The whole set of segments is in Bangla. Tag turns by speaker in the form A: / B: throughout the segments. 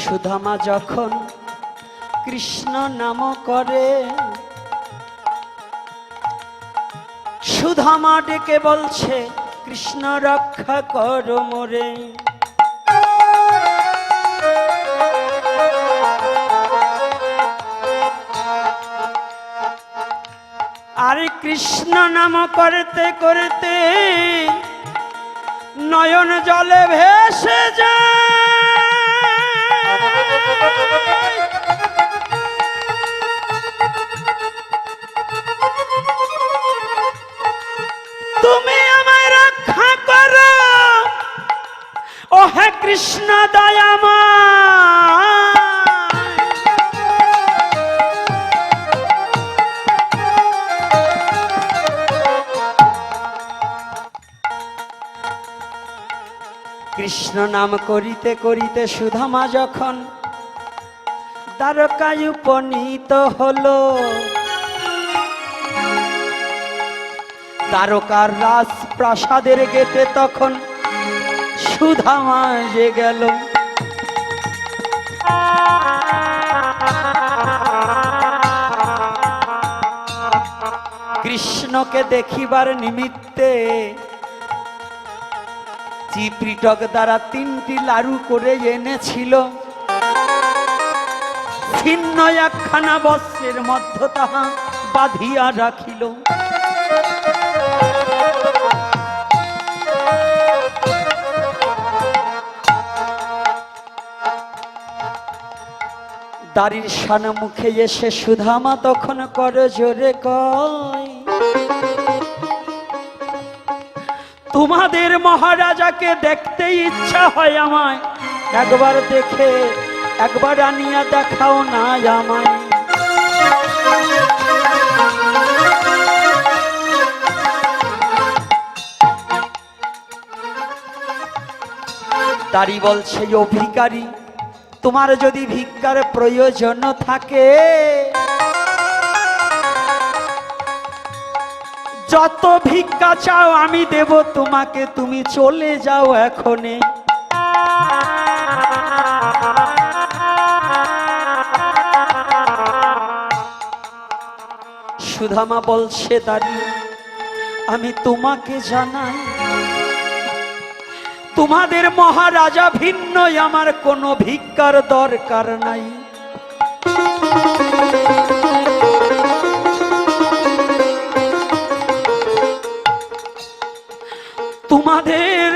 A: সুদামা যখন কৃষ্ণ নাম করে, সুদামা ডেকে বলছে কৃষ্ণ রক্ষা করো মোরে। আর কৃষ্ণ নাম করতে করতে নয়ন জলে ভেসে যায়। তুমি আমায় রক্ষা করো ও হে কৃষ্ণ দয়াময়। কৃষ্ণ নাম করিতে করিতে সুদামা যখন দ্বারকায় উপনীত হলো, দ্বারকার রাজ প্রাসাদের গেটে তখন সুদামা যে গেল। কৃষ্ণকে দেখিবার নিমিত্তে চিপৃটক দ্বারা 3টি লাড়ু করে এনেছিল, ছিন্ন একখানা বস্ত্রের মধ্য তাহা বাঁধিয়া রাখিল। দাড়ির সানমুখে এসে সুদামা তখন কর জোরে কয়, তোমাদের মহারাজাকে দেখতে ইচ্ছা হয় আমায়, একবার দেখে একবার আনিয়া দেখাও না আমায়। দাড়ি বলছে ও ভিখারি, তোমার যদি ভিক্ষার প্রয়োজন থাকে যত ভিক্ষা চাও আমি দেব তোমাকে, তুমি চলে যাও এখনে। সুদামা বলছে দাড়ি, আমি তোমাকে জানাই তোমাদের মহারাজা ভিন্ন, আমার কোনো ভিক্ষার দরকার নাই। তোমাদের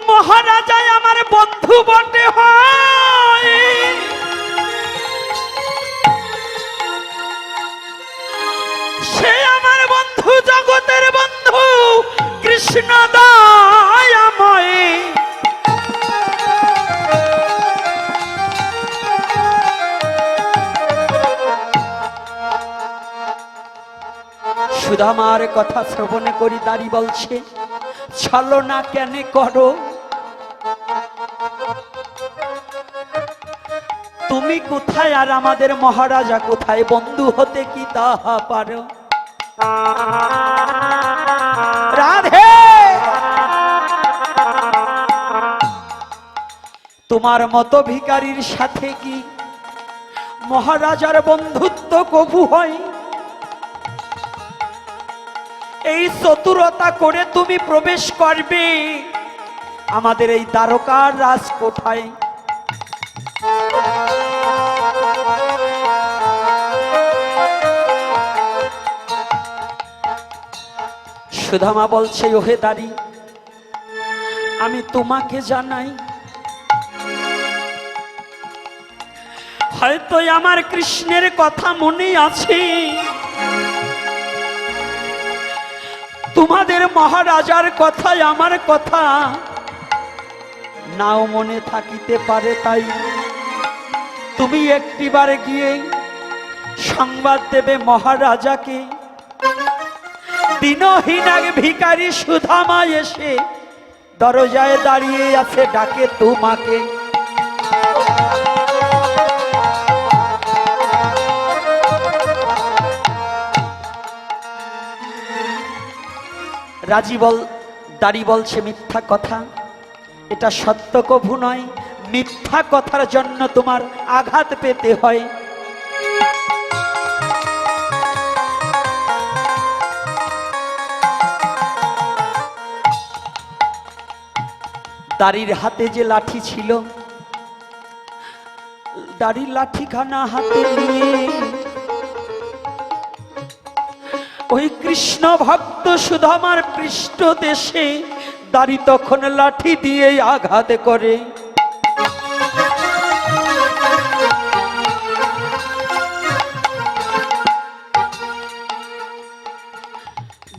A: মহারাজাই আমার বন্ধু বটে হয়, সে আমার বন্ধু, জগতের বন্ধু কৃষ্ণ দয়াময়। সুদামার কথা শ্রবণ করি দাড়ি বলছে, ছলনা কেন করো? তুমি কোথায় আর আমাদের মহারাজা কোথায়? বন্ধু হতে কি তাহা পারো? রাধে, তোমার মতো ভিখারির সাথে কি মহারাজার বন্ধুত্ব কবু হয়? এই চতুরতা করে তুমি প্রবেশ করবে আমাদের এই দ্বারকার রাজকোঠায়। সুদামা বলছে ওহে দাড়ি, আমি তোমাকে জানাই হয়তো আমার কৃষ্ণের কথা মনে আছে, তোমাদের মহারাজার কথাই আমার কথা নাও মনে থাকিতে পারে, তাই তুমি একটিবার গিয়ে সংবাদ দেবে মহারাজাকে দিনহীন এক ভিখারি সুদামা এসে দরজায় দাঁড়িয়ে আছে, ডাকে তোমাকে। দাড়ি বলছে মিথ্যা কথা, এটা সত্য কভু নয়, মিথ্যা কথার জন্য তোমার আঘাত পেতে হয়। দাড়ির হাতে যে লাঠি ছিল, দাড়ির লাঠিখানা হাতে নিয়ে ওই কৃষ্ণ ভক্ত সুদামার পৃষ্ঠ দেশে দাড়ি তখন লাঠি দিয়ে আঘাত করে।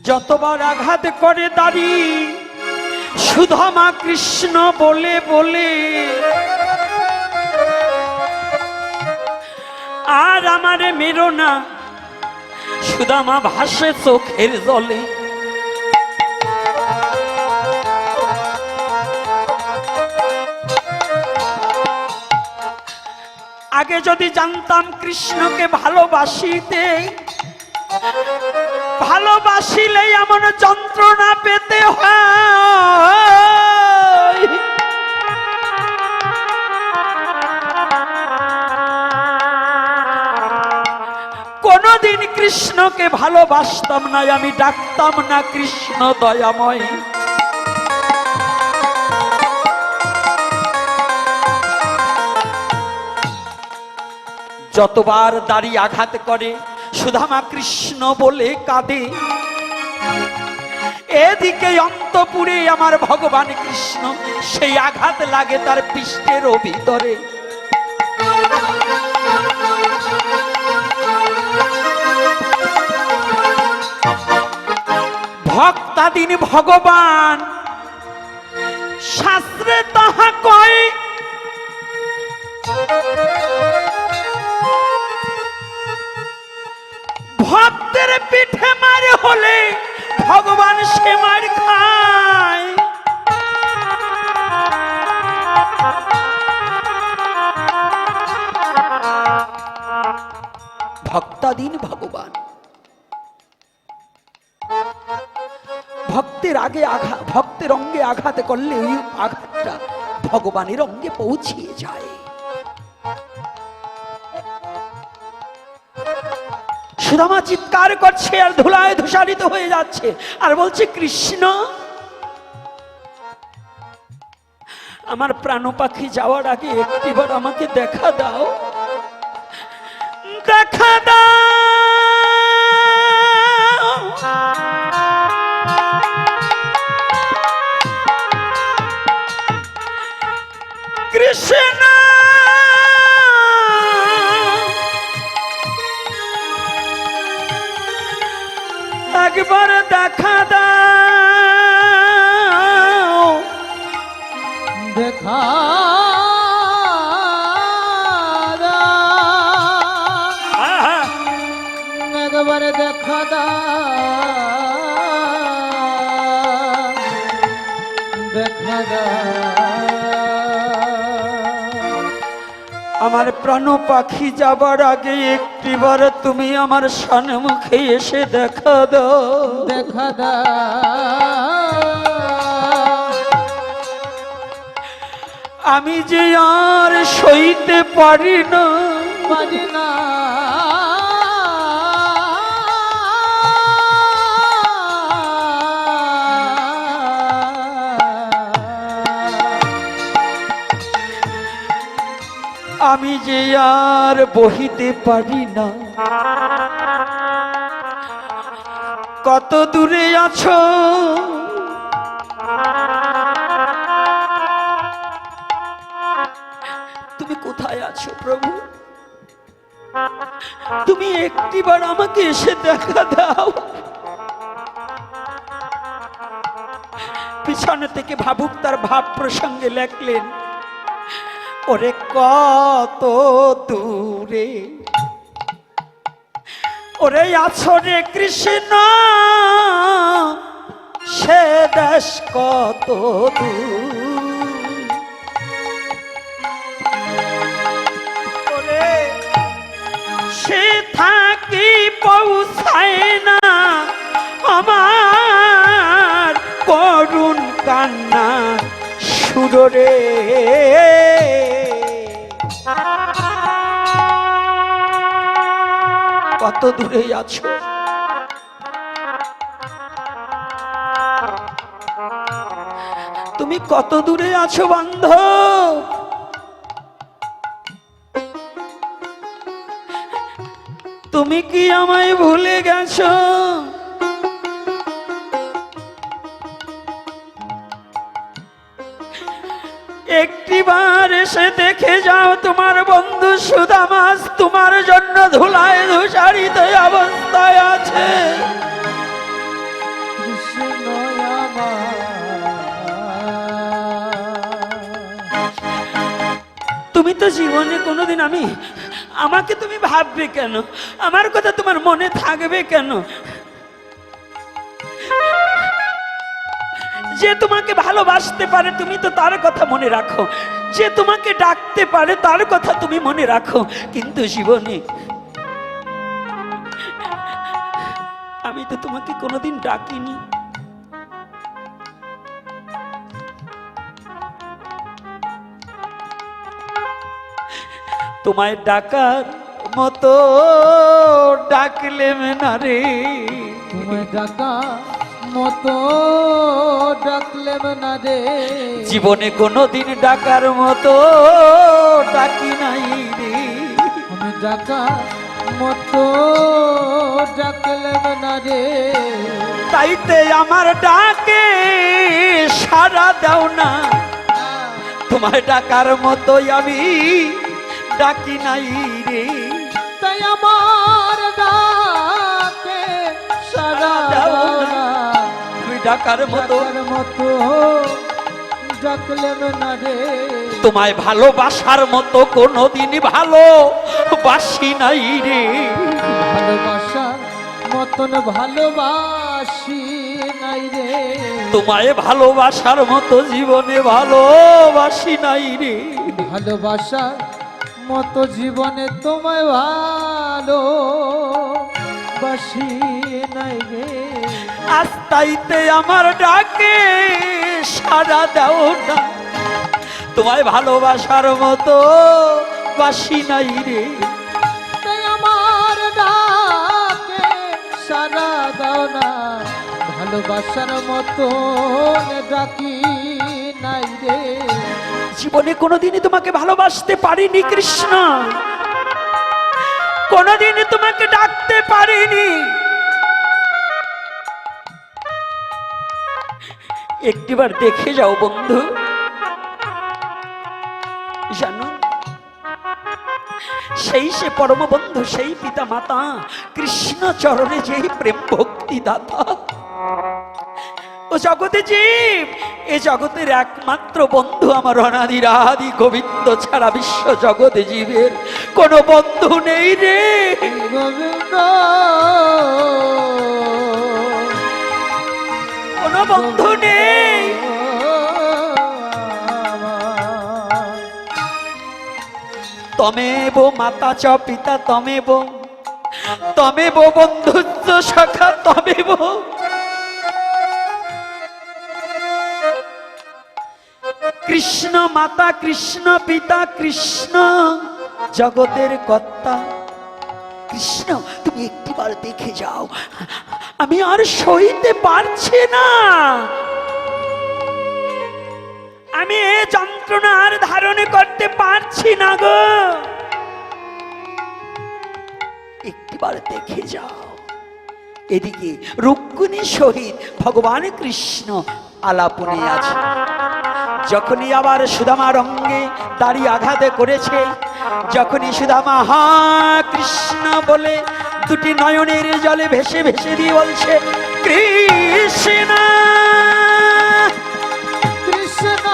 A: যতবার আঘাত করে দাড়ি, সুদামা কৃষ্ণ বলে বলে আর আমারে মেরো না, সুদামা ভাসে চোখের জলে। আগে যদি জানতাম কৃষ্ণকে ভালোবাসিতে, ভালোবাসিলে এমন যন্ত্রণা পেতে হয়। কোনদিন কৃষ্ণকে ভালোবাসতাম না, আমি ডাকতাম না কৃষ্ণ দয়াময়। যতবার দাড়ি আঘাত করে সুদামা কৃষ্ণ বলে কাঁদে। এদিকে অন্তপুরে আমার ভগবান কৃষ্ণ, সেই আঘাত লাগে তার পৃষ্ঠের ভিতরে। ভক্তাধীন ভগবান শাস্ত্রে তাহা কয়, ভক্তের পিঠে মারে হলে ভগবান সে মার খায়। ভক্তাধীন ভগবান, ভক্তের আগে আঘাত, ভক্তের অঙ্গে আঘাত করলে ওই আঘাতটা ভগবানের অঙ্গে পৌঁছিয়ে যায়। সুদামা চিৎকার করছে আর ধুলায় ধূসারিত হয়ে যাচ্ছে আর বলছে, কৃষ্ণ আমার প্রাণ পাখি যাওয়ার আগে একটিবার আমাকে দেখা দাও, দেখা দাও। কৃষ্ণ একবার দেখা দাও,
B: দেখা একবার দেখা দেখা
A: আমার প্রাণ পাখি যাবার আগে একটিবার তুমি আমার সম্মুখে এসে দেখা দাও,
B: দেখা দাও।
A: আমি যে আর সইতে পারি না,
B: পারি না।
A: আমি যে আর বহিতে পারি না। কত দূরে আছো তুমি, কোথায় আছো প্রভু? তুমি একটিবার আমাকে এসে দেখা দাও। পিছনে থেকে ভাবুক তার ভাব প্রসঙ্গে লেখলেন, ওরে কত দূরে ওরে আছো রে কৃষ্ণ, সে দেশ কত দূর। ওরে সে থাকি পৌঁছায় না আমার করুণ কান্না সুর রে। কত দূরে আছো? তুমি কত দূরে আছো বান্ধব? তুমি কি আমায় ভুলে গেছো? একটিবার এসে দেখে যাও তোমার বন্ধু সুদামা তোমার জন্য ধুলায় ধূসারিত অবস্থায় আছে।
B: কৃষ্ণ
A: তুমি তো জীবনে কোনোদিন আমাকে তুমি ভাববে কেন? আমার কথা তোমার মনে থাকবে কেন? যে তোমাকে ভালোবাসতে পারে তুমি তো তার কথা মনে রাখো, যে তোমাকে ডাকতে পারে তার কথা তুমি মনে রাখো, কিন্তু জীবনে আমি তো তোমাকে কোনোদিন ডাকিনি। তোমায় ডাকার মতো ডাকলেম না রে,
B: তোমায় ডাকা মতো ডাকলেম না রে,
A: জীবনে কোনোদিন ডাকার মতো ডাকি নাই রে।
B: আমি ডাকা মতো ডাকলেম না রে,
A: তাইতে আমার ডাকে সাড়া দাও না, তোমার ডাকার মতোই আমি ডাকি নাই রে।
B: তাই আমার ডাকে সাড়া দাও না,
A: তুমি ডাকার মতো
B: ডাকলেম না রে,
A: তোমায় ভালোবাসার মতো কোনোদিন ভালোবাসি নাই রে।
B: ভালোবাসার মতন ভালোবাসি নাই রে,
A: তোমায় ভালোবাসার মতো জীবনে ভালোবাসি নাই রে।
B: ভালোবাসার মতো জীবনে তোমায় ভালোবাসি নাই রে,
A: আস্তাইতে আমার ডাকে সাড়া দাও না, তোমায় ভালোবাসার মতো বাসি নাই রে।
B: তাই আমার ডাকে সাড়া দাও না, ভালোবাসার মতো ডাকি নাই রে,
A: জীবনে কোনোদিনই তোমাকে ভালোবাসতে পারিনি কৃষ্ণ, কোনোদিনই তোমাকে ডাকতে পারিনি। একটিবার দেখে যাও বন্ধু, জানো সেই সে পরম বন্ধু, সেই পিতা মাতা কৃষ্ণ চরণে যেই প্রেম ভক্তি দাতা, ও জগতে জীব, এ জগতের একমাত্র বন্ধু আমার অনাদিরাদি গোবিন্দ ছাড়া বিশ্ব জগতে জীবের কোনো বন্ধু নেই রে।
B: গোবিন্দ
A: কোনো বন্ধু নেই। তমেব মাতা চ পিতা তমেব, তমেব বন্ধুত্ব সখা তমেব, কৃষ্ণ মাতা কৃষ্ণ পিতা কৃষ্ণ জগতের কর্তা। কৃষ্ণ তুমি একটিবার দেখে যাও, আমি আর সইতে পারছি না, আমি এ যন্ত্রণা আর ধারণ করতে পারছি না গো, একটিবার দেখে যাও। এদিকে রুক্মিণী সহিত ভগবান কৃষ্ণ আলাপনে আছে। যখনই আবার সুদামার অঙ্গে দাড়ি আঘাতে করেছে, যখনই সুদামা হা কৃষ্ণ বলে দুটি নয়নের জলে ভেসে ভেসে দিয়ে বলছে কৃষ্ণ
B: কৃষ্ণ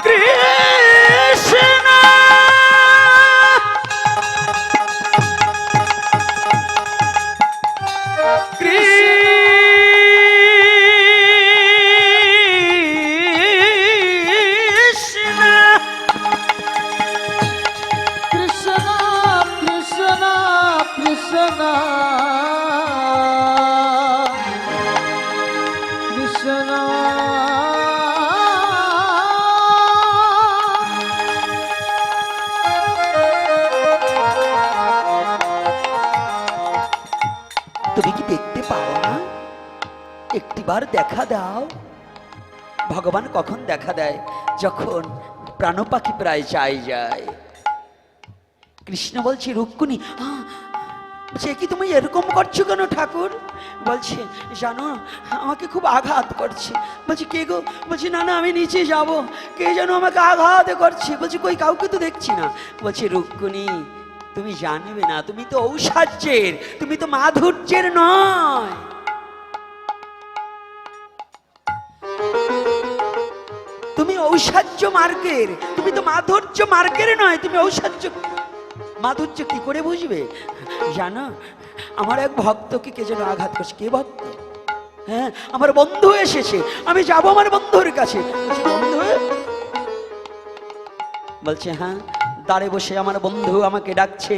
A: কৃষ্ণ কৃষ্ণ
B: কৃষ্ণ কৃষ্ণ
A: তুমি কি দেখতে পাও না? একটিবার দেখা দাও। ভগবান কখন দেখা দেয়? যখন প্রাণ পাখি প্রায় যায়। কৃষ্ণ বলছে, রুক্মিণী সে কি তুমি এরকম করছো কেন ঠাকুর? বলছে, জানো আমাকে খুব আঘাত করছে। বলছি, কে গো? বলছি, না আমি নিচে যাব, কে যেন আমাকে আঘাত করছে। বলছি, কই কাউকে তো দেখছি না। বলছে, রুক্মিণী তুমি জানবে না, তুমি তো ঔষাজ্যের, তুমি তো মাধুর্যের নয়। তুমি ঔষাজ্য মার্গের, তুমি তো মাধুর্য মার্গের নয়, তুমি ঔষাজ্য। মাধুর্য কি করে বুঝবে? জানো আমার এক ভক্তকে কে যেন আঘাত করছে। কে ভক্ত? হ্যাঁ, আমার বন্ধু এসেছে, আমি যাব আমার বন্ধুর কাছে। বন্ধু? বলছে, হ্যাঁ, দাঁড়ে বসে আমার বন্ধু আমাকে ডাকছে,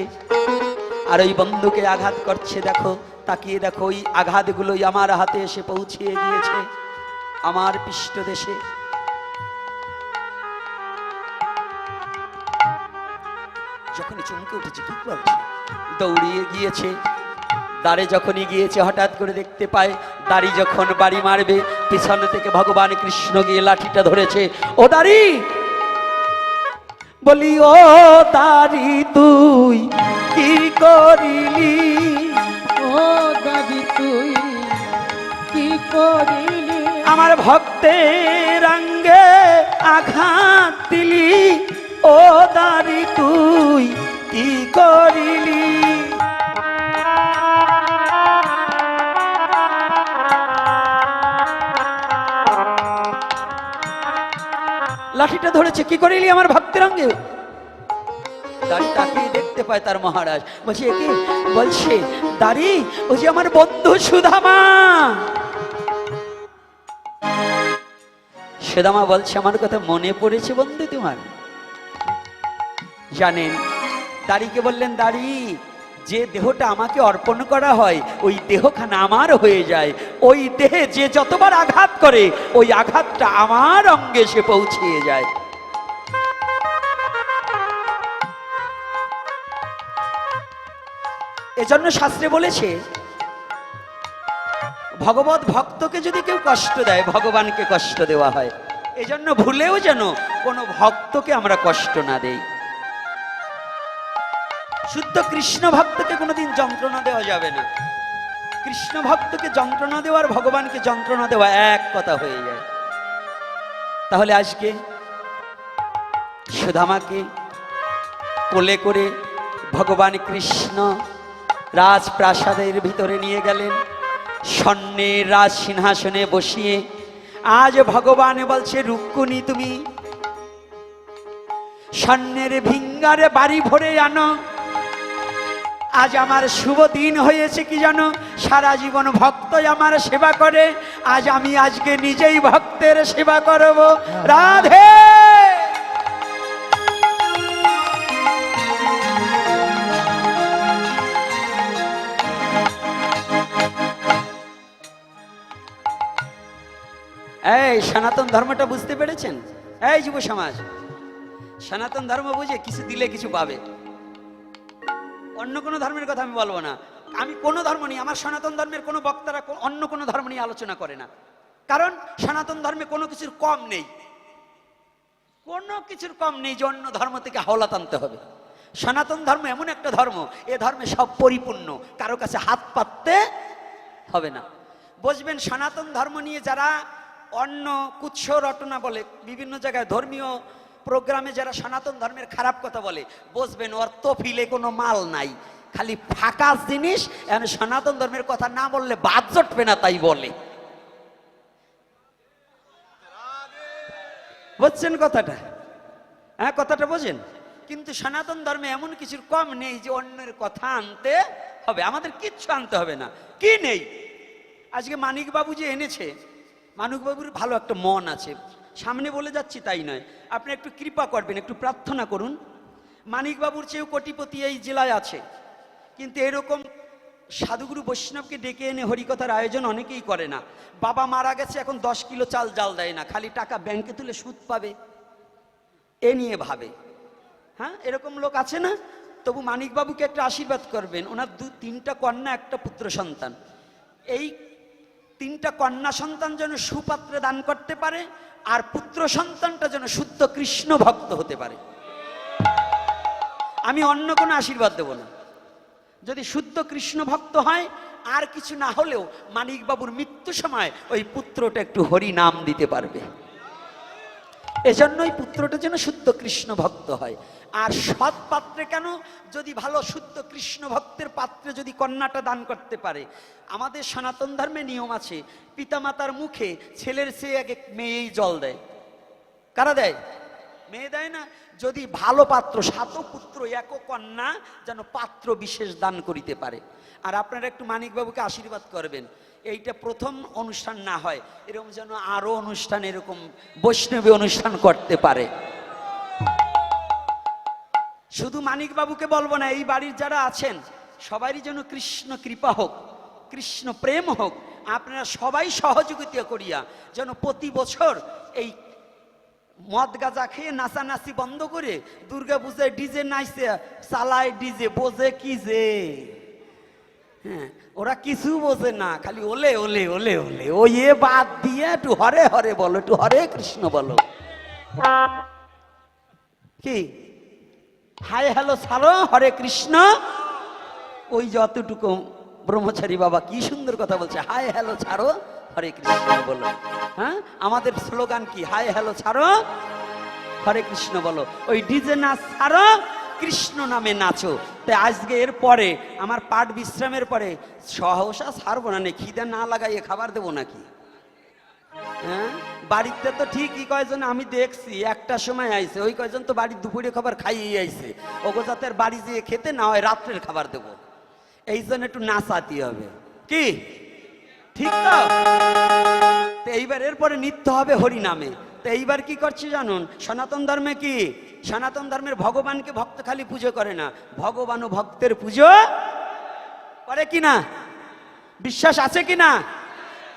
A: আর ওই বন্ধুকে আঘাত করছে। দেখো, তাকিয়ে দেখো, ওই আঘাতগুলোই আমার হাতে এসে পৌঁছিয়ে গিয়েছে আমার পৃষ্ঠদেশে। যখনই চমকে উঠেছে, কি করছে? দৌড়িয়ে গিয়েছে, দাঁড়ে যখনই গিয়েছে, হঠাৎ করে দেখতে পায় দাড়ি যখন বাড়ি মারবে, পিছন থেকে ভগবান কৃষ্ণ গিয়ে লাঠিটা ধরেছে। ও দাড়ি, বলি ও দাড়ি তুই কি করিলি?
B: ও দাদি তুই কি করিলি?
A: আমার ভক্তের অঙ্গে আঘাত দিলি, ও দাড়ি তুই কি করিলি? লাঠিটা ধরেছে, কি করিলি আমার ভক্তের অঙ্গে? দাড়ি তাকিয়ে দেখতে পায় তার মহারাজ। বলছে, একে? বলছে, দাড়ি ও যে আমার বন্ধু সুদামা। সুদামা বলছে, আমার কথা মনে পড়েছে বন্ধু তোমার? জানেন, দাড়িকে বললেন, দাড়ি যে দেহটা আমাকে অর্পণ করা হয়, ওই দেহখানা আমার হয়ে যায়। ওই দেহে যে যতবার আঘাত করে, ওই আঘাতটা আমার অঙ্গে এসে পৌঁছিয়ে যায়। এজন্য শাস্ত্রে বলেছে, ভগবত ভক্তকে যদি কেউ কষ্ট দেয়, ভগবানকে কষ্ট দেওয়া হয়। এজন্য ভুলেও যেন কোনো ভক্তকে আমরা কষ্ট না দেই। শুদ্ধ কৃষ্ণ ভক্তকে কোনোদিন যন্ত্রণা দেওয়া যাবে না। কৃষ্ণ ভক্তকে যন্ত্রণা দেওয়ার ভগবানকে যন্ত্রণা দেওয়া এক কথা হয়ে যায়। তাহলে আজকে সুদামাকে কোলে করে ভগবান কৃষ্ণ রাজপ্রাসাদের ভিতরে নিয়ে গেলেন, স্বর্ণের রাজ সিংহাসনে বসিয়ে। আজ ভগবান বলছে, রুক্মিণী তুমি স্বর্ণের ভিঙ্গারে বাড়ি ভরে আনো। আজ আমার শুভ দিন হয়েছে, কি জানো? সারা জীবন ভক্তই আমার সেবা করে, আজ আমি আজকে নিজেই ভক্তের সেবা করব। রাধে। এই সনাতন ধর্মটা বুঝতে পেরেছেন? এই যুব সমাজ, সনাতন ধর্ম বুঝে কিছু দিলে কিছু পাবে। অন্য কোনো ধর্মের কথা আমি বলবো না। আমি কোনো ধর্ম নিয়ে, আমার সনাতন ধর্মের কোনো বক্তারা অন্য কোনো ধর্ম নিয়ে আলোচনা করে না। কারণ সনাতন ধর্মে কোনো কিছুর কম নেই, কোনো কিছুর কম নেই যে অন্য ধর্ম থেকে হাওলা টানতে হবে। সনাতন ধর্ম এমন একটা ধর্ম, এ ধর্মে সব পরিপূর্ণ, কারো কাছে হাত পাততে হবে না। বুঝবেন, সনাতন ধর্ম নিয়ে যারা অন্য কুৎস রটনা বলে, বিভিন্ন জায়গায় ধর্মীয় প্রোগ্রামে যারা সনাতন ধর্মের খারাপ কথা বলে, বুঝবেন ওর তফিলে কোনো মাল নাই, খালি ফাঁকা জিনিস। এখন সনাতন ধর্মের কথা না বললে বাদ জটবে না, তাই বলে। বুঝছেন কথাটা? হ্যাঁ, কথাটা বোঝেন? কিন্তু সনাতন ধর্মে এমন কিছুর কম নেই যে অন্যের কথা আনতে হবে। আমাদের কিচ্ছু আনতে হবে না। কি নেই? আজকে মানিক বাবু যে এনেছে, মানিক বাবুর ভালো একটা মন আছে, সামনে বলে যাচ্ছি তাই নয়, আপনি একটু কৃপা করবেন, একটু প্রার্থনা করুন। মানিক বাবুর চেয়েও কোটিপতি এই জেলায় আছে, কিন্তু এরকম সাধুগুরু বৈষ্ণবকে ডেকে এনে হরিকথার আয়োজন অনেকেই করে না। বাবা মারা গেছে, এখন 10 কিলো চাল জাল দেয় না, খালি টাকা ব্যাংকে তুলে সুদ পাবে এ নিয়ে ভাবে। হ্যাঁ, এরকম লোক আছে না? তবু মানিকবাবুকে একটা আশীর্বাদ করবেন, ওনার 2-3টা কন্যা, একটা পুত্র সন্তান। এই 3টা কন্যা সন্তান যেন সুপাত্রে দান করতে পারে, আর পুত্র সন্তানটা যেন শুদ্ধ কৃষ্ণ ভক্ত হতে পারে। আমি অন্য কোনো আশীর্বাদ দেব না। যদি শুদ্ধ কৃষ্ণ ভক্ত হয়, আর কিছু না হলেও মানিকবাবুর মৃত্যু সময় ওই পুত্রটা একটু হরি নাম দিতে পারবে। এজন্যই পুত্রটা যেন শুদ্ধ কৃষ্ণ ভক্ত হয়। আর সৎ পাত্রে কেন, যদি ভালো শুদ্ধ কৃষ্ণ ভক্তের পাত্রে যদি কন্যাটা দান করতে পারে। আমাদের সনাতন ধর্মে নিয়ম আছে, পিতামাতার মুখে ছেলের চেয়ে আগে মেয়েই জল দেয়। কারা দেয়? মেয়ে দেয় না? যদি ভালো পাত্র, 7 পুত্র 1 কন্যা যেন পাত্র বিশেষ দান করিতে পারে। আর আপনারা একটু মানিকবাবুকে আশীর্বাদ করবেন, এইটা প্রথম অনুষ্ঠান না হয়, এরকম যেন আরো অনুষ্ঠান, এরকম বৈষ্ণবী অনুষ্ঠান করতে পারে। শুধু মানিকবাবুকে বলবো না, এই বাড়ির যারা আছেন সবারই যেন কৃষ্ণ কৃপা হোক, কৃষ্ণ প্রেম হোক। আপনারা সবাই সহযোগিতা করিয়া যেন প্রতি বছর এই মদ গাঁজা খেয়ে নাচানাচি বন্ধ করে দুর্গা পূজায় ডিজে নাইছে চালায়, ডিজে বোঝে কি যে? হ্যাঁ, ওরা কিছু বোঝে না, খালি ওলে ওলে ওলে ওলে। ও এ বাদ দিয়ে একটু হরে হরে বলো, একটু হরে কৃষ্ণ বলো। কি হাই হ্যালো ছাড়ো, হরে কৃষ্ণ। ওই যতটুকু ব্রহ্মচারী বাবা কি সুন্দর কথা বলছে, হাই হ্যালো ছাড়ো, হরে কৃষ্ণ বলো। হ্যাঁ, আমাদের স্লোগান কি? হাই হ্যালো ছাড়ো, হরে কৃষ্ণ বলো। ওই ডিজে নাচ ছাড়ো, কৃষ্ণ নামে নাচো। তাই আজকে এর পরে আমার পাঠ বিশ্রামের পরে সহসা ছাড়বো না, খিদে না লাগাইয়ে খাবার দেবো নাকি? হ্যাঁ, বাড়িতে তো ঠিকই কয়জন আমি দেখছি একটা সময় আইছে, ওই কয়জন তো বাড়ির দুপুরে খাবার খাইয়ে আইছে। ওগো যাতে বাড়ি যেয়ে খেতে না হয়, রাত্রের খাবার দেবো। এই জন্য একটু নাচাতে হবে, কি ঠিক তো? এইবার এরপরে নিত্য হবে হরি নামে। তো এইবার কি করছি জানুন, সনাতন ধর্মে কি, সনাতন ধর্মের ভগবানকে ভক্ত খালি পুজো করে না, ভগবান ও ভক্তের পুজো করে কিনা? বিশ্বাস আছে কিনা?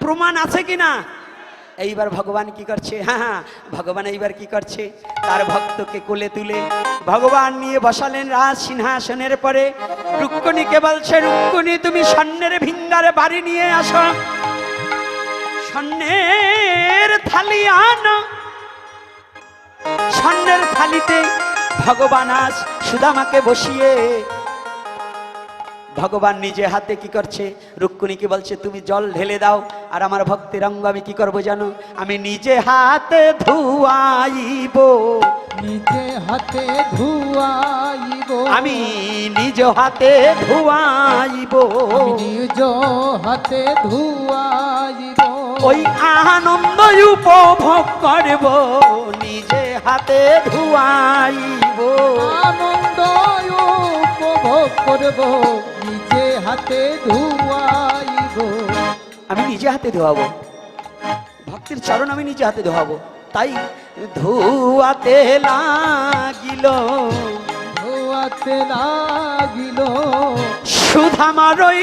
A: প্রমাণ আছে কিনা? এইবার ভগবান কি করছে? হ্যাঁ, ভগবান এইবার কি করছে, তার ভক্তকে কোলে তুলে ভগবান নিয়ে বসালেন রাজ সিংহাসনের পরে। রুক্মিণীকে বলছে, রুক্মিণী তুমি স্বর্ণের ভিঙ্গারে বাড়ি নিয়ে আসো, স্বর্ণের থালি আনো। স্বর্ণের থালিতে ভগবান আজ সুদামাকে বসিয়ে ভগবান নিজে হাতে কি করছে, রুক্মিণীকে বলছে তুমি জল ঢেলে দাও, আর আমার ভক্তের অঙ্গ আমি কি করবো জানো? আমি নিজে হাতে ধুয়াইব,
B: নিজে হাতে ধুয়াইব,
A: আমি নিজ হাতে ধুয়াইব,
B: নিজ হাতে ধুয়াইব।
A: ওই আনন্দ উপভোগ করব, নিজে হাতে ধুয়াইব,
B: আনন্দ উপভোগ করব, নিজে হাতে ধুয়াইব।
A: আমি নিজে হাতে ধোয়াবো, ভক্তির চরণ আমি নিজে হাতে ধোয়াবো। তাই ধুয়াতে লাগিল,
B: ধোয়াতে লাগিল,
A: সুধামার ওই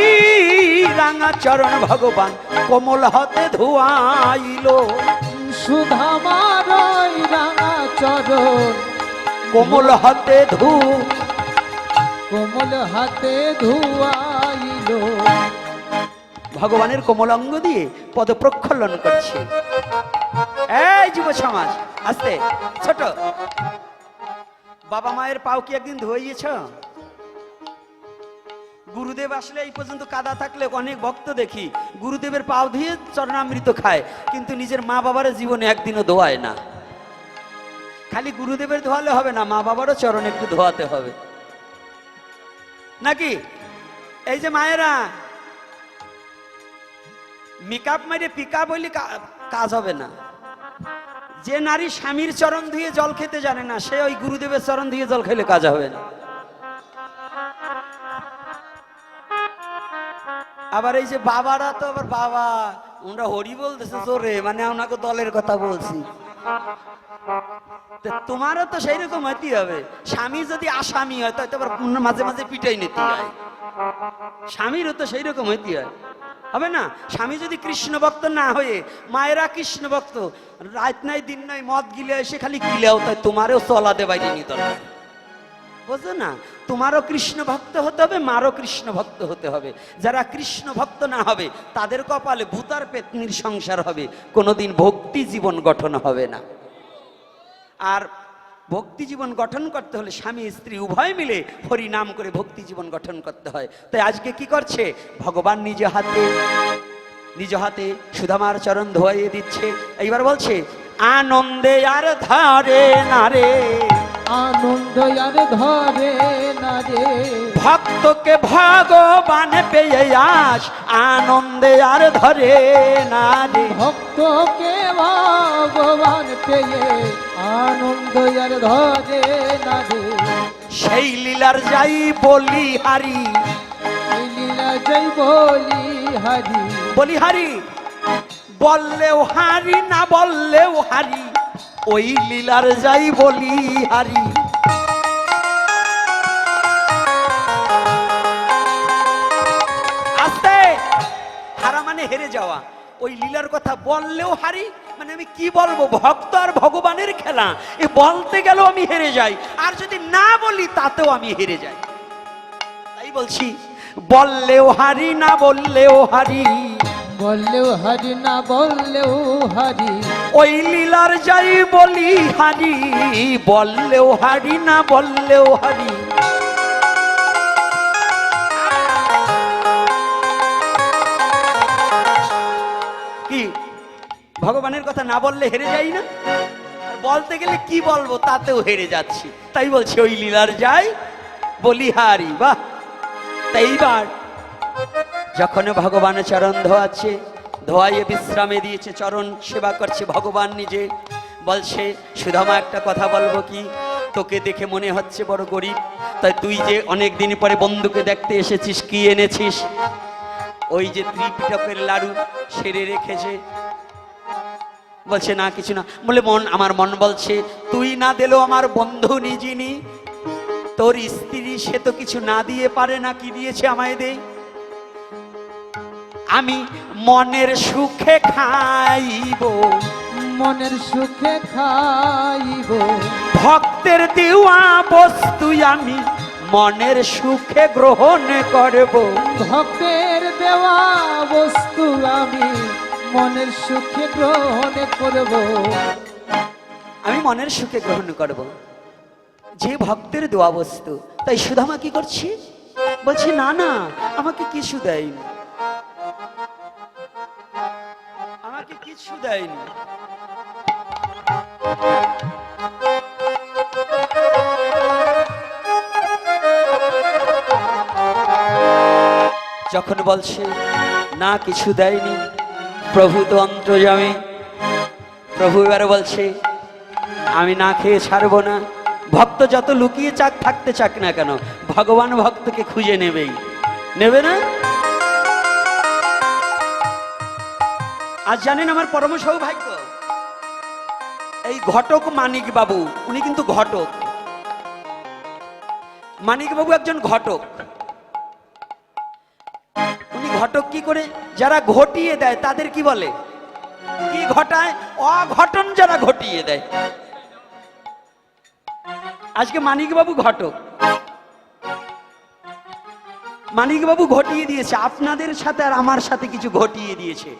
A: রাঙা চরণ ভগবান কোমল হাতে ধুয়াইল,
B: সুধামার ওই রাঙা চরণ
A: কোমল হাতে
B: কোমল হাতে ধুয়াইল।
A: ভগবানের কোমল অঙ্গ দিয়ে পদ প্রক্ষালন করছে। এই যুব সমাজ, আস্তে ছোট, বাবা মায়ের পাও কি একদিন ধুইয়েছ? গুরুদেব আসলে এই পর্যন্ত কাদা থাকলে অনেক ভক্ত দেখি গুরুদেবের পাও ধুয়ে চরণামৃত খায়, কিন্তু নিজের মা বাবার জীবনে একদিনও ধোয়ায় না। খালি গুরুদেবের ধোয়ালে হবে না, মা বাবারও চরণ একটু ধোয়াতে হবে নাকি? এই যে মায়েরা মেকআপ মাইরে পিকআপ হইলে কাজ হবে না। যে নারী স্বামীর চরণ ধুয়ে জল খেতে জানে না, সে ওই গুরুদেবের চরণ ধুয়ে জল খেলে কাজ হবে না। আবার এই যে বাবারা তো আবার বাবা, ওনারা হরি বলতেছে জোরে, মানে ওনাকে দলের কথা বলছি। তো তোমারও তো সেই রকম হইতে হবে। স্বামী যদি আসামি হয় তাই তো আবার মাঝে মাঝে পিটাই নিতে হয়। স্বামীরও তো সেই রকম হইতে হয়, হবে না? স্বামী যদি কৃষ্ণ ভক্ত না হয়ে, মায়েরা কৃষ্ণ ভক্ত, রাত নাই দিন নাই মদ গিলে এসে খালি গিলেও, তাই তোমারও চলাতে বাইরে নি দরকার, বুঝো না? তোমারও কৃষ্ণ ভক্ত হতে হবে, মারও কৃষ্ণ ভক্ত হতে হবে। যারা কৃষ্ণ ভক্ত না হবে তাদের কপালে ভূতার পেতনির সংসার হবে, কোনোদিন ভক্তি জীবন গঠন হবে না। আর ভক্তি জীবন গঠন করতে হলে স্বামী স্ত্রী উভয় মিলে হরি নাম করে ভক্তি জীবন গঠন করতে হয়। তাই আজকে কি করছে ভগবান নিজ হাতে সুদামার চরণ ধোয়াইয়ে দিচ্ছে। এইবার বলছে আনন্দে আর ধরে না রে,
B: আনন্দ আর ধরে না রে,
A: ভক্তকে ভগবান পেয়ে আস, আনন্দে আর ধরে না রে।
B: ভক্তকে ভগবান পেয়ে আনন্দ আর ধরে না রে।
A: সেই লীলার যাই বলি হারি,
B: এই লীলা জয় বলি হারি,
A: বলি হারি, বললেও হারি না বললেও হারি, ওই লীলার যাই বলি হারি। আস্তে, হারা মানে হেরে যাওয়া। ওই লীলার কথা বললেও হারি মানে আমি কি বলবো, ভক্ত আর ভগবানের খেলা, এ বলতে গেলেও আমি হেরে যাই, আর যদি না বলি তাতেও আমি হেরে যাই। তাই বলছি বললেও হারি না বললেও হারি,
B: বললেও হারি না বললেও হারি,
A: ওই লীলার যাই বলি হারি, বললেও হারি না বললেও হারি। কি ভগবানের কথা না বললে হেরে যাই না? আর বলতে গেলে কি বলবো তাতেও হেরে যাচ্ছি। তাই বলছি ওই লীলার যাই বলি হারি। বাহ! তাই এইবার যখন ভগবানের চরণ ধোয়াচ্ছে, ধোয়াইয়ে বিশ্রামে দিয়েছে, চরণ সেবা করছে ভগবান নিজে, বলছে সুদামা একটা কথা বলবো কি, তোকে দেখে মনে হচ্ছে বড় গরিব, তাই তুই যে অনেক দিন পরে বন্ধুকে দেখতে এসেছিস, কি এনেছিস? ওই যে ত্রিপিটকের লাড়ু সেরে রেখেছে। বলছে না কিছু না। বলে আমার মন বলছে তুই না দিলেও আমার বন্ধু নিজিনি, তোর স্ত্রী সে তো কিছু না দিয়ে পারে না, কি দিয়েছে আমায় দে, আমি মনের সুখে খাইব,
B: মনের সুখে খাইব,
A: ভক্তের দেওয়া বস্তু আমি মনের সুখে গ্রহণ করব,
B: ভক্তের দেওয়া বস্তু আমি মনের সুখে গ্রহণ করব,
A: আমি মনের সুখে গ্রহণ করব যে ভক্তের দেওয়া বস্তু। তাই সুদামা কি করছে, বলছে না না আমাকে কিছু দেয়নি, আমাকে কিছু দেয়নি। যখন বলছে না কিছু দেয়নি, প্রভু তো অন্তর্যামী, প্রভু এবারে বলছে আমি না খেয়ে ছাড়বো না। ভক্ত যত লুকিয়ে চাক থাকতে চাক না কেন, ভগবান ভক্তকে খুঁজে নেবেই, নেবে না? আজ জানেন আমার পরম সৌভাগ্য, এই ঘটক মানিক বাবু, উনি কিন্তু ঘটক, মানিক বাবু একজন ঘটক। উনি ঘটক কি করে, যারা ঘটিয়ে দেয় তাদের কি বলে, কি ঘটায়, অঘটন যারা ঘটিয়ে দেয়। আজকে মানিক বাবু ঘটক, মানিক বাবু ঘটিয়ে দিয়েছে আপনাদের সাথে আর আমার সাথে কিছু ঘটিয়ে দিয়েছে।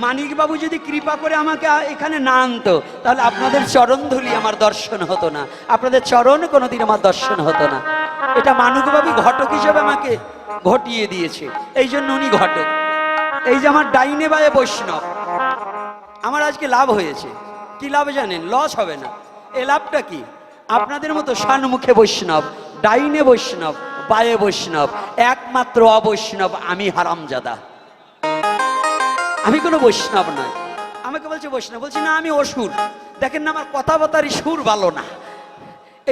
A: মানিক বাবু যদি কৃপা করে আমাকে এখানে না আনতো তাহলে আপনাদের চরণ ধুলি আমার দর্শন হতো না, আপনাদের চরণ কোনোদিন আমার দর্শন হতো না। এটা মানিক বাবু ঘটক হিসেবে আমাকে ঘটিয়ে দিয়েছে, এই জন্য উনি ঘটক। এই যে আমার ডাইনে বায়ে বৈষ্ণব, আমার আজকে লাভ হয়েছে। কি লাভ জানেন? লস হবে না। এই লাভটা কি, আপনাদের মতো সম্মুখে বৈষ্ণব, ডাইনে বৈষ্ণব, বায়ে বৈষ্ণব, একমাত্র অবৈষ্ণব আমি হারামজাদা। আমি কোনো বৈষ্ণব নয়। আমাকে বলছে বৈষ্ণব, বলছি না আমি অসুর। দেখেন না আমার কথাবার্তারই সুর ভালো না,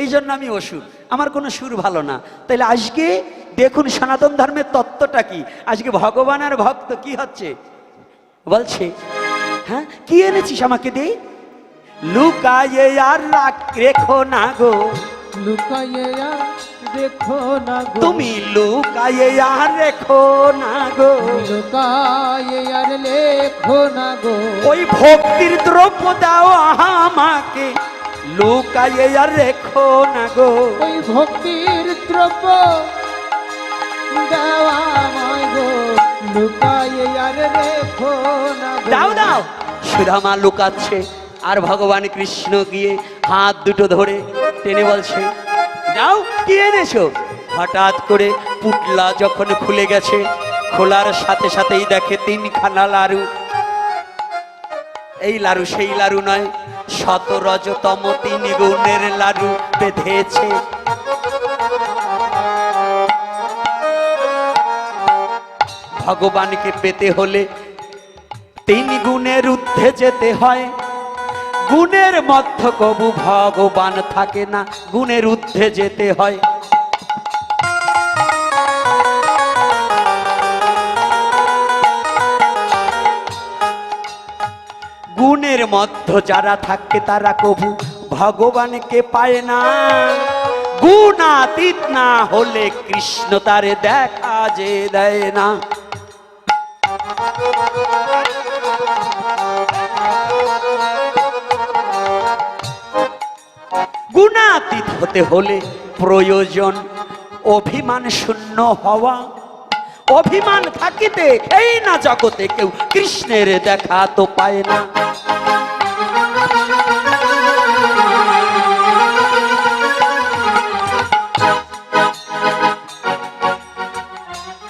A: এই জন্য আমি অসুর, আমার কোনো সুর ভালো না। তাহলে আজকে দেখুন সনাতন ধর্মের তত্ত্বটা কি। আজকে ভগবান আর ভক্ত কি হচ্ছে, বলছে হ্যাঁ কি এনেছিস আমাকে দে, লুকায়ে আর রেখো না গো,
B: লুকাইয়ে আর দেখো না গো,
A: তুমি লুকায়ে আর রেখো না গো,
B: লুকাইয়ে আর লেখো না গো,
A: ওই ভক্তির দ্রব্য দাও আমাকে, লুকায়ে আর রেখো না গো।
B: ওই ভক্তির দ্রব্য দেওয়া আমায় গো, লুকাইয়ে আর রেখো না গো।
A: দাও দাও। সুদামা লুকাচ্ছে, আর ভগবান কৃষ্ণ গিয়ে হাত দুটো ধরে টেনে বলছে, দাও কি এনেছো। হঠাৎ করে পুটলা যখন খুলে গেছে, খোলার সাথে সাথেই দেখে তিনখানা লাড়ু। এই লাড়ু সেই লাড়ু নয়, শত রজতম 3 গুণের লাড়ু বেঁধেছে। ভগবানকে পেতে হলে 3 গুণের ঊর্ধ্বে যেতে হয়। গুণের মধ্যে কবু ভগবান থাকে না, গুণের ঊর্ধ্বে যেতে হয়। গুণের মধ্যে যারা থাকে তারা কবু ভগবানকে পায় না। গুণাতীত না হলে কৃষ্ণ তারে দেখা যে দেয় না। গুণাতীত হতে হলে প্রয়োজন অভিমান শূন্য হওয়া। অভিমান থাকিতে এই না জগতে কেউ কৃষ্ণের দেখা তো পায় না।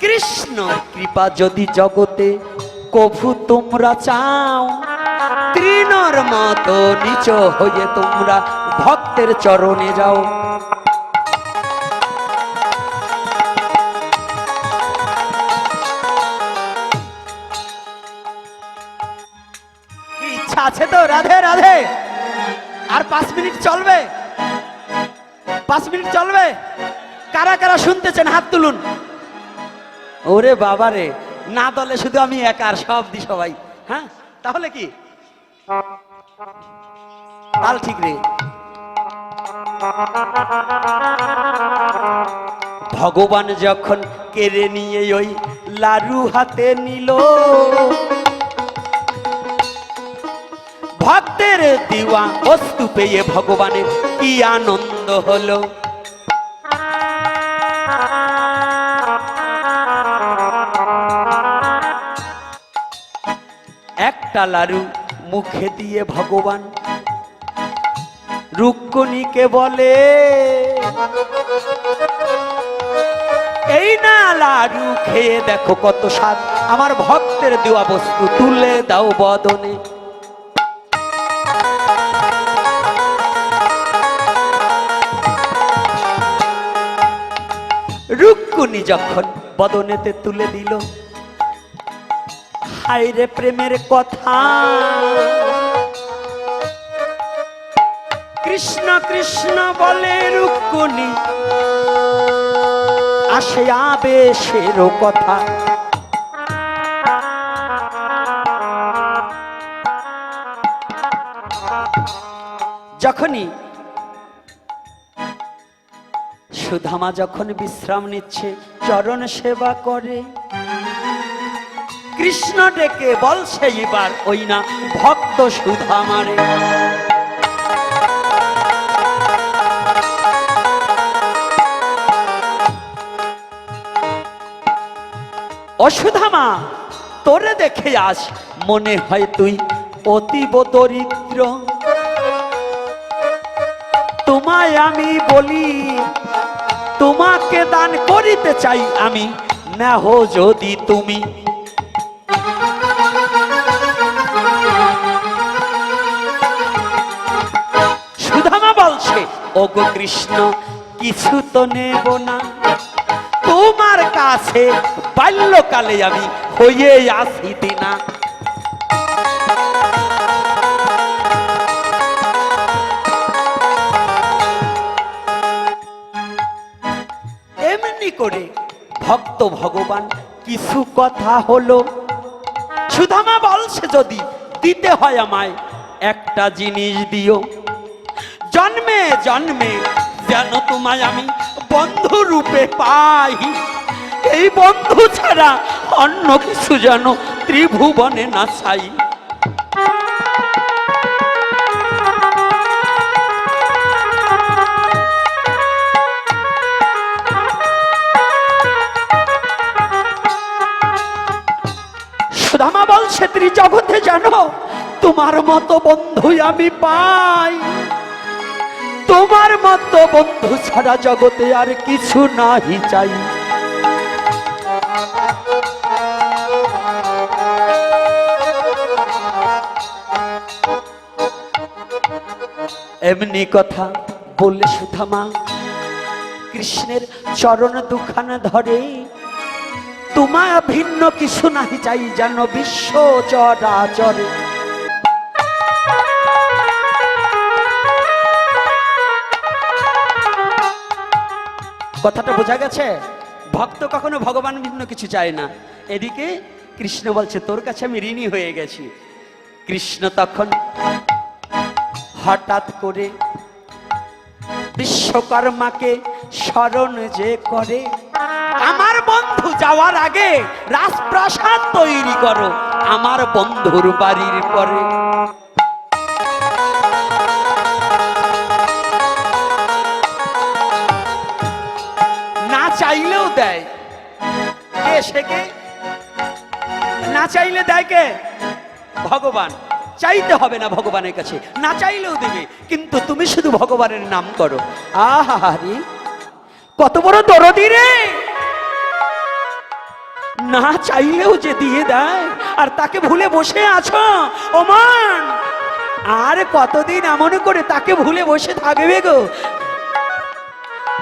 A: কৃষ্ণ কৃপা যদি জগতে কভু তোমরা চাও, তৃণর মতো নিচ হয়ে তোমরা ভক্তের চরণে যাও। ইচ্ছা আছে তো? রাধে রাধে। আর 5 মিনিট চলবে, 5 মিনিট চলবে। কারা কারা শুনতেছেন হাত তুলুন। ওরে বাবা রে, না দলে শুধু আমি একা, আর সব দি সবাই। হ্যাঁ তাহলে কি তাল ঠিক রে। ভগবান যখন কেড়ে নিয়ে ওই লাড়ু হাতে নিল, ভক্তের দিওয়া বস্তু পেয়ে ভগবানের কি আনন্দ হলো। একটা লাড়ু মুখে দিয়ে ভগবান রুক্মিণীকে বলে, এই না লাড়ু খেয়ে দেখো কত স্বাদ, আমার ভক্তের দেওয়া বস্তু তুলে দাও বদনে। রুক্মিণী যখন বদনেতে তুলে দিল, হায় রে প্রেমের কথা, কৃষ্ণ কৃষ্ণ বলে রুক্মিণী, আসে আবেশের কথা। যখনই সুধামা যখন বিশ্রাম নিচ্ছে, চরণ সেবা করে, কৃষ্ণ ডেকে বলছে এবার ওই না ভক্ত সুধামারে। অসুধামা, তোরে দেখে আস মনে হয় তুই অতীব দরিদ্র। তোমায় আমি বলি, তোমাকে দান করিতে চাই আমি, নেহ যদি তুমি। সুধামা বলছে, ওগো কৃষ্ণ কিছু তো নেব না, তোমার কাছে বাল্যকালে আমি হয়ে আসিতি না। এমনি করে ভক্ত ভগবান কিছু কথা হলো। সুধামা বলছে যদি দিতে হয় আমায় একটা জিনিস দিও, জন্মে জন্মে যেন তোমায় আমি বন্ধু রূপে পাই। এই বন্ধু ছাড়া অন্য কিছু যেন ত্রিভুবনে না চাই। সুদামা বলছে ত্রিজগতে জানো তোমার মতো বন্ধুই আমি পাই। তোমার মতো বন্ধু ছাড়া জগতে আর কিছু নাহি চাই। এমনি কথা বললে সুদামা কৃষ্ণের চরণ দুখানা ধরে, তোমায় ভিন্ন কিছু নাহি চাই যেন বিশ্ব চরাচরে। কথাটা বোঝা গেছে? ভক্ত কখনো ভগবান ভিন্ন কিছু চায় না। এদিকে কৃষ্ণ বলছে তোর কাছে আমি ঋণী হয়ে গেছি। কৃষ্ণ তখন হঠাৎ করে বিশ্বকর্মাকে স্মরণ যে করে, আমার বন্ধু যাওয়ার আগে রাজপ্রাসাদ তৈরি করো আমার বন্ধুর বাড়ির পরে। না চাইলেও দেয় কে? সে কে? না চাইলে দেয় কে? ভগবান। চাইতে হবে না ভগবানের কাছে, না চাইলেও দেবে, কিন্তু তুমি শুধু ভগবানের নাম করো। আহারে কত বড় দরদি রে! না চাইলেও যে দিয়ে দেয়, আর তাকে ভুলে বসে আছো ওমান। আর কতদিন এমন করে তাকে ভুলে বসে থাকবে গো?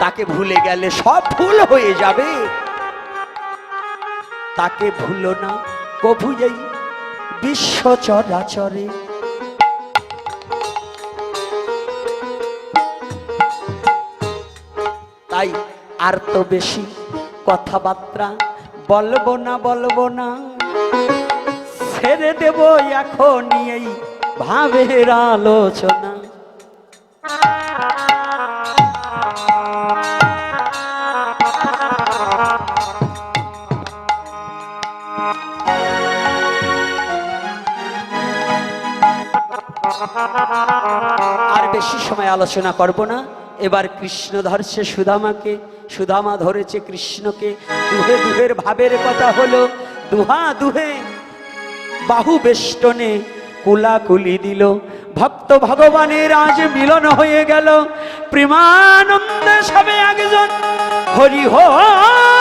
A: তাকে ভুলে গেলে সব ভুল হয়ে যাবে। তাকে ভুলো না কভু এই বিশ্ব চরাচরে। তাই আর তো বেশি কথাবার্তা বলবো না, ছেড়ে দেব এখনই এই ভাবের আলোচনা। আর বেশি সময় আলোচনা করব না। এবার কৃষ্ণ ধরছে সুদামাকে, সুদামা ধরেছে কৃষ্ণকে। দুহে দুহের ভাবের কথা হলো, দুহা দুহে বাহু বেষ্টনে কুলাকুলি দিল। ভক্ত ভগবানের আজ মিলন হয়ে গেল, প্রেমানন্দে সবে একজন হরি হরি।